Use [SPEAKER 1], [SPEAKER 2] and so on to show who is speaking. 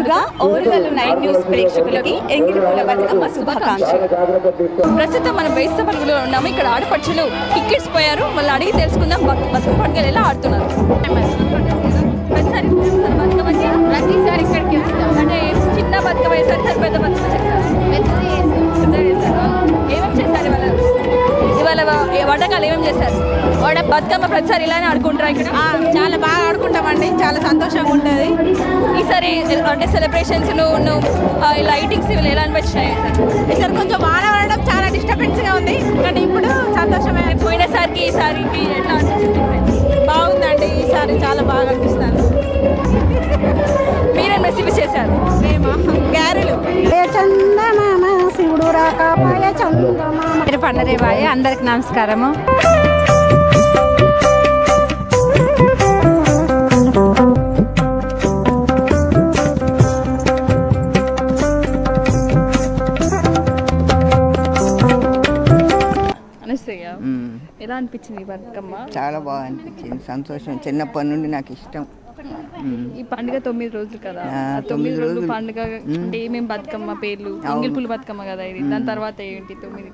[SPEAKER 1] ముందుగా ఓరుగల్లు 9 న్యూస్ ప్రేక్షకులకి ఎంగిలిపూల బతుకమ్మ శుభాకాంక్షలు. ప్రస్తుతం మనం వేస్త పరుగులో ఉన్నాము. ఇక్కడ ఆడపడుచులు టికెట్స్ పోయారు. మళ్ళీ అడిగి తెలుసుకుందాం బతుకమ్మ పండుగలు ఎలా ఆడుతున్నారు.
[SPEAKER 2] ప్రతిసారి ఇక్కడికి వస్తాం.
[SPEAKER 1] అంటే చిన్న బతుకమ్మ వేసారు, పెద్ద బతుకమ్మ చేశారు. ఏమేమి చేశారు ఇవాళ వంటకాలు ఏమేమి చేశారు? బతుకమ్మ ప్రతిసారి ఇలానే ఆడుకుంటారా? ఇక్కడ
[SPEAKER 2] చాలా బాగా ఆడుకుంటామండి, చాలా సంతోషంగా ఉంటుంది.
[SPEAKER 1] ఈసారి అంటే సెలబ్రేషన్స్ లైటింగ్స్ ఇవి ఎలా అనిపించినాయి?
[SPEAKER 2] ఈసారి కొంచెం వాన పడడం చాలా డిస్టర్బెన్స్గా ఉంది, కానీ ఇప్పుడు సంతోషమే.
[SPEAKER 1] పోయినసారికి ఈసారికి ఎట్లా అనిపించింది?
[SPEAKER 2] బాగుందండి, ఈసారి చాలా బాగా అనిపిస్తుంది.
[SPEAKER 1] మీరేం రెసిపీ చేశారు?
[SPEAKER 2] మేము గారెలు.
[SPEAKER 3] చందమామ శివుడు రాకాపాయ చందమామ
[SPEAKER 2] పండరేవాయ. అందరికి నమస్కారము.
[SPEAKER 1] ఎలా అనిపించింది బతుకమ్మ?
[SPEAKER 4] చాలా బాగా అనిపించింది, సంతోషం. చిన్నప్పటి నుండి నాకు ఇష్టం.
[SPEAKER 1] ఈ పండుగ 9 రోజులు కదా, 9 రోజులు పండుగ అంటే ఏమేమి బతుకమ్మ పేర్లు? ఎంగిలిపూల బతుకమ్మ కదా ఇది, దాని తర్వాత ఏంటి 9?